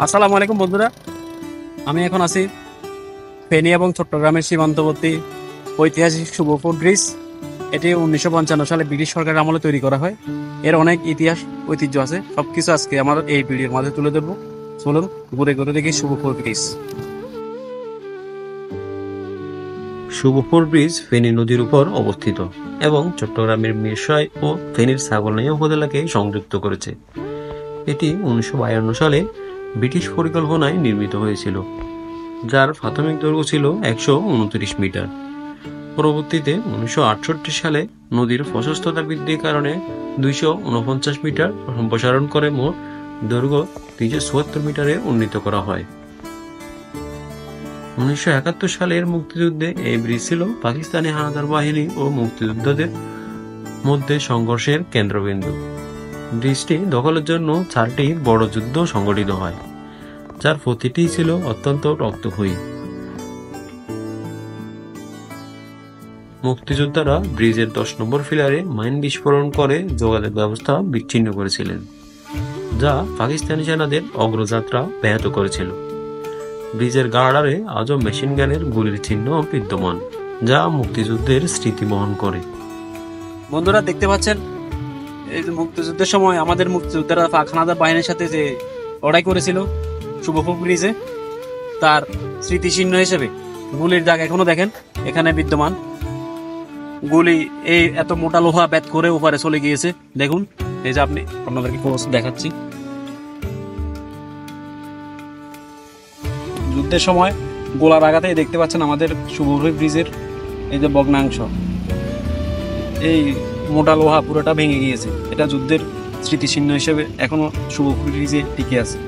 আসসালামু আলাইকুম বন্ধুরা, আমি এখন আছি ফেনী এবং চট্টগ্রামের সীমান্তবর্তী ঐতিহাসিক শুভপুর ব্রিজ। এটি 1955 সালে ব্রিটিশ সরকারের আমলে তৈরি করা হয়। এর অনেক ইতিহাস ঐতিহ্য আছে, সবকিছু আজকে আমার এই ভিডিওর মাঝে তুলে ধরবো। চলুন ঘুরে ঘুরে দেখি শুভপুর ব্রিজ। শুভপুর ব্রিজ ফেনী নদীর উপর অবস্থিত এবং চট্টগ্রামের মিরসরাই ও ফেনীর ছাগলনাইয়া উপজেলাকে সংযুক্ত করেছে। এটি 1952 সালে ব্রিটিশ পরিকল্পনায় নির্মিত হয়েছিল, যার প্রাথমিক দৈর্ঘ্য ছিল 129 মিটার। পরবর্তীতে 1968 সালে নদীর প্রশস্ততা বৃদ্ধির কারণে 249 মিটার সম্প্রসারণ করে মোট দৈর্ঘ্য 374 মিটারে উন্নীত করা হয়। 1971 সালের মুক্তিযুদ্ধে এই ব্রিজ ছিল পাকিস্তানি হানাদার বাহিনী ও মুক্তিযোদ্ধাদের মধ্যে সংঘর্ষের কেন্দ্রবিন্দু। ব্রিজটি দখলের জন্য 4টি বড় যুদ্ধ সংঘটিত হয়, যার প্রতিটি ছিল অত্যন্ত রক্তক্ষয়ী। মুক্তিযোদ্ধারা ব্রিজের 10 নম্বর পিলারে মাইন বিস্ফোরণ করে যোগাযোগ ব্যবস্থা বিচ্ছিন্ন করেছিলেন, যা পাকিস্তানি সেনাদের অগ্রযাত্রা ব্যাহত করেছিল। ব্রিজের গার্ডারে আজও মেশিন গানের গুলির চিহ্ন বিদ্যমান, যা মুক্তিযুদ্ধের স্মৃতি বহন করে। বন্ধুরা দেখতে পাচ্ছেন, এই যে মুক্তিযুদ্ধের সময় আমাদের মুক্তিযোদ্ধারা হানাদার বাহিনীর সাথে যে লড়াই করেছিল শুভপুর ব্রিজে, তার স্মৃতিচিহ্ন হিসেবে গুলির দাগ এখনো দেখেন এখানে বিদ্যমান। গুলি এই এত মোটা লোহা ব্যাত করে উপরে চলে গিয়েছে। দেখুন, এই যে আপনি আপনাদেরকে দেখাচ্ছি। যুদ্ধের সময় গোলার আঘাতে দেখতে পাচ্ছেন আমাদের শুভপুর ব্রিজের এই যে ভগ্নাংশ, এই মোটা লোহা পুরোটা ভেঙে গিয়েছে। এটা যুদ্ধের স্মৃতিচিহ্ন হিসেবে এখনো শুভপুর ব্রিজে টিকে আছে।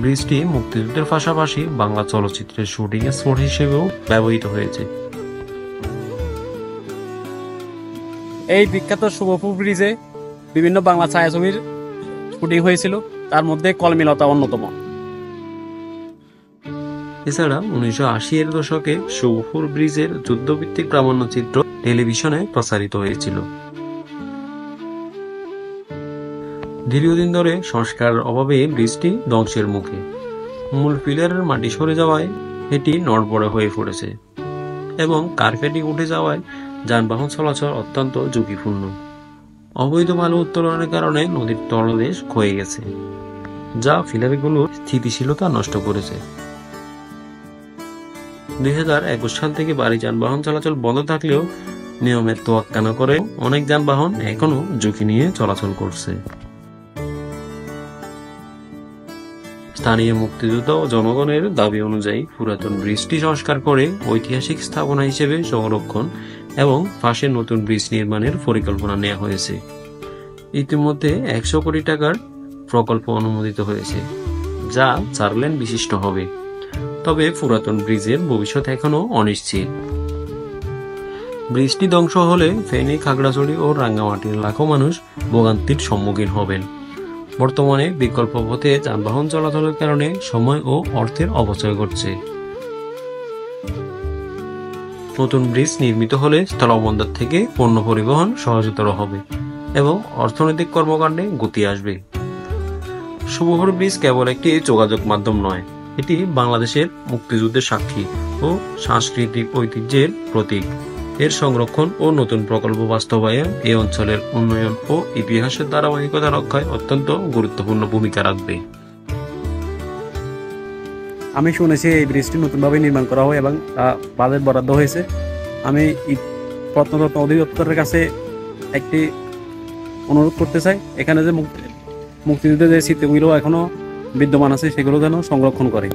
ব্রিজটি মুক্তিযুদ্ধের পাশাপাশি বাংলা চলচ্চিত্রের শুটিং স্পট হিসেবেও ব্যবহৃত হয়েছে। এই বিখ্যাত শুভপুর ব্রিজে বিভিন্ন বাংলা ছায়াছবির শুটিং হয়েছিল, তার মধ্যে কলমিলতা অন্যতম। এছাড়া 1980-এর দশকে শুভপুর ব্রিজের যুদ্ধভিত্তিক প্রামাণ্যচিত্র টেলিভিশনে প্রচারিত হয়েছিল। দীর্ঘদিন ধরে সংস্কারের অভাবে ব্রিজটি ধ্বংসের মুখে। মূল পিলারের মাটি সরে যাওয়ায় এটি নড়বড়ে হয়ে পড়েছে এবং কার্পেটিং উঠে যাওয়ায় যানবাহন চলাচল অত্যন্ত ঝুঁকিপূর্ণ। অবৈধ বালু উত্তোলনের কারণে নদীর তলদেশ ক্ষয়ে গেছে, যা পিলারগুলোর স্থিতিশীলতা নষ্ট করেছে। 2021 সাল থেকে ভারী যানবাহন চলাচল বন্ধ থাকলেও নিয়মের তোয়াক্কা না করে অনেক যানবাহন এখনো ঝুঁকি নিয়ে চলাচল করছে। স্থানীয় মুক্তিযোদ্ধা ও জনগণের দাবি অনুযায়ী পুরাতন ব্রিজটি সংস্কার করে ঐতিহাসিক স্থাপনা হিসেবে সংরক্ষণ এবং পাশে নতুন ব্রিজ নির্মাণের পরিকল্পনা নেওয়া হয়েছে। ইতিমধ্যে 100 কোটি টাকার প্রকল্প অনুমোদিত হয়েছে, যা 4 লেন বিশিষ্ট হবে। তবে পুরাতন ব্রিজের ভবিষ্যৎ এখনো অনিশ্চিত। ব্রিজটি ধ্বংস হলে ফেনী, খাগড়াছড়ি ও রাঙ্গামাটির লাখো মানুষ ভোগান্তির সম্মুখীন হবেন। বর্তমানে বিকল্প পথে যানবাহন চলাচলের কারণে সময় ও অর্থের অপচয় ঘটছে। নতুন ব্রিজ নির্মিত হলে স্থলবন্দর থেকে পণ্য পরিবহন সহজতর হবে এবং অর্থনৈতিক কর্মকাণ্ডে গতি আসবে। শুভপুর ব্রিজ কেবল একটি যোগাযোগ মাধ্যম নয়, এটি বাংলাদেশের মুক্তিযুদ্ধের সাক্ষী ও সাংস্কৃতিক ঐতিহ্যের প্রতীক। এর সংরক্ষণ ও নতুন প্রকল্প বাস্তবায়ন এই অঞ্চলের উন্নয়ন ও ইতিহাসের ধারাবাহিকতা রক্ষায় অত্যন্ত গুরুত্বপূর্ণ ভূমিকা রাখবে। আমি শুনেছি এই ব্রিজটি নতুনভাবে নির্মাণ করা হয় এবং বাজেট বরাদ্দ হয়েছে। আমি প্রত্নতত্ত্ব অধিদপ্তরের কাছে একটি অনুরোধ করতে চাই, এখানে যে মুক্তিযুদ্ধের যে স্মৃতিগুলো এখনো বিদ্যমান আছে সেগুলো যেন সংরক্ষণ করে।